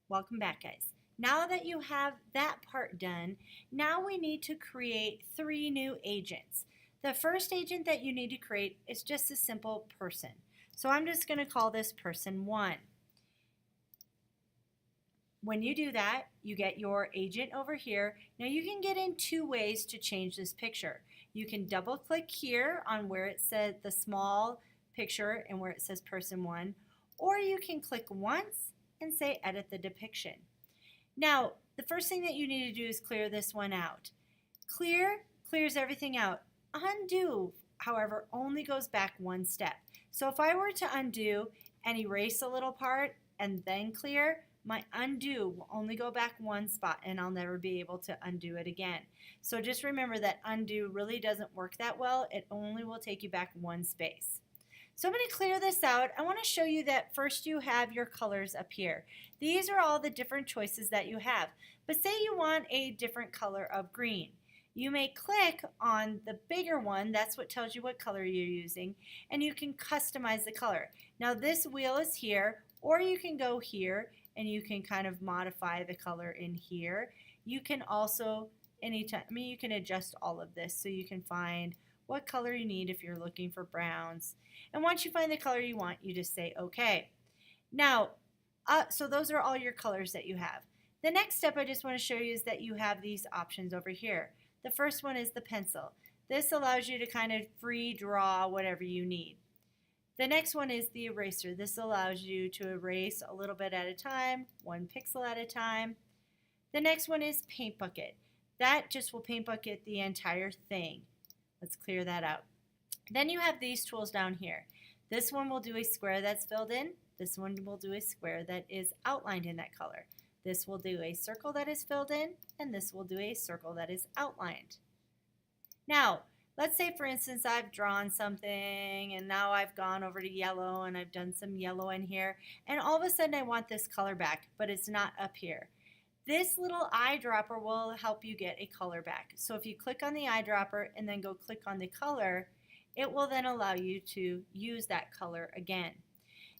Welcome back, guys. Now that you have that part done, now we need to create 3 new agents. The first agent that you need to create is just a simple person. So I'm just going to call this person 1. When you do that, you get your agent over here. Now you can get in 2 ways to change this picture. You can double click here on where it said the small picture and where it says person 1, or you can click once and say edit the depiction. Now, the first thing that you need to do is clear this one out. Clear clears everything out. Undo, however, only goes back 1 step. So if I were to undo and erase a little part and then clear, my undo will only go back 1 spot and I'll never be able to undo it again. So just remember that undo really doesn't work that well. It only will take you back 1 space. So I'm going to clear this out. I want to show you that first you have your colors up here. These are all the different choices that you have. But say you want a different color of green. You may click on the bigger one, that's what tells you what color you're using, and you can customize the color. Now this wheel is here, or you can go here and you can kind of modify the color in here. You can also you can adjust all of this so you can find what color you need if you're looking for browns. And once you find the color you want, you just say okay. Now, so those are all your colors that you have. The next step I just want to show you is that you have these options over here. The first one is the pencil. This allows you to kind of free draw whatever you need. The next one is the eraser. This allows you to erase a little bit at a time, 1 pixel at a time. The next one is paint bucket. That just will paint bucket the entire thing. Let's clear that out. Then you have these tools down here. This one will do a square that's filled in. This one will do a square that is outlined in that color. This will do a circle that is filled in, and this will do a circle that is outlined. Now, let's say for instance I've drawn something and now I've gone over to yellow and I've done some yellow in here, and all of a sudden I want this color back, but it's not up here. This little eyedropper will help you get a color back. So if you click on the eyedropper and then go click on the color, it will then allow you to use that color again.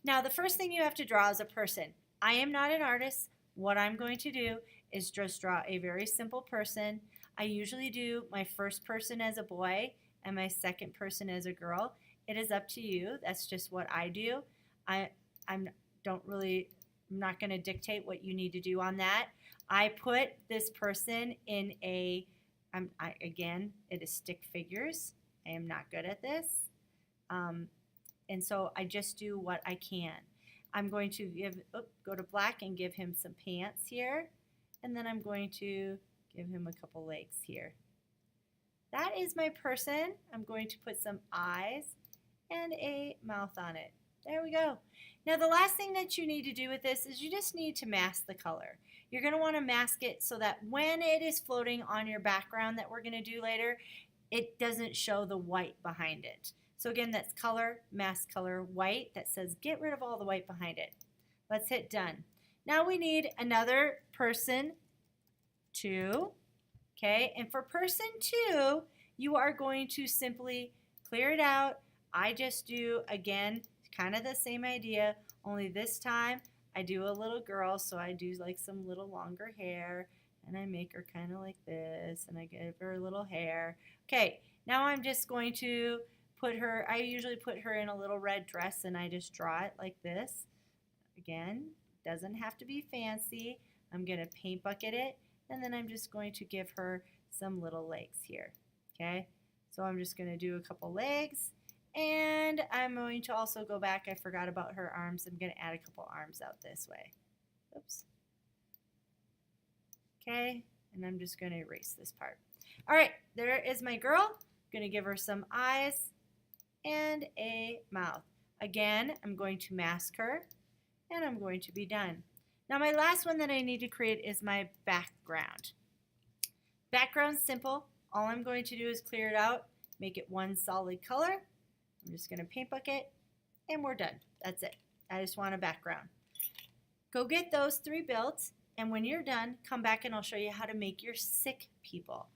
Now the first thing you have to draw is a person. I am not an artist. What I'm going to do is just draw a very simple person. I usually do my first person as a boy and my second person as a girl. It is up to you. That's just what I do. I'm not going to dictate what you need to do on that. I put this person in again, it is stick figures. I am not good at this. And so I just do what I can. I'm going to go to black and give him some pants here. And then I'm going to give him a couple legs here. That is my person. I'm going to put some eyes and a mouth on it. There we go. Now the last thing that you need to do with this is you just need to mask the color. You're going to want to mask it so that when it is floating on your background that we're going to do later, it doesn't show the white behind it. So again, that's color, mask color, white. That says get rid of all the white behind it. Let's hit done. Now we need another person 2. Okay, and for person 2, you are going to simply clear it out. I just do, again, kind of the same idea, only this time I do a little girl, so I do like some little longer hair, and I make her kind of like this, and I give her a little hair. Okay, now I'm just going to put her, I usually put her in a little red dress, and I just draw it like this. Again, doesn't have to be fancy. I'm going to paint bucket it, and then I'm just going to give her some little legs here. Okay, so I'm just going to do a couple legs, and I'm going to also go back. I forgot about her arms. I'm going to add a couple arms out this way. Oops. Okay, and I'm just going to erase this part. All right, there is my girl. I'm going to give her some eyes and a mouth. Again, I'm going to mask her, and I'm going to be done. Now my last one that I need to create is my background. Background's simple. All I'm going to do is clear it out, make it one solid color. I'm just going to paint bucket, and we're done. That's it. I just want a background. Go get those 3 built, and when you're done, come back and I'll show you how to make your sick people.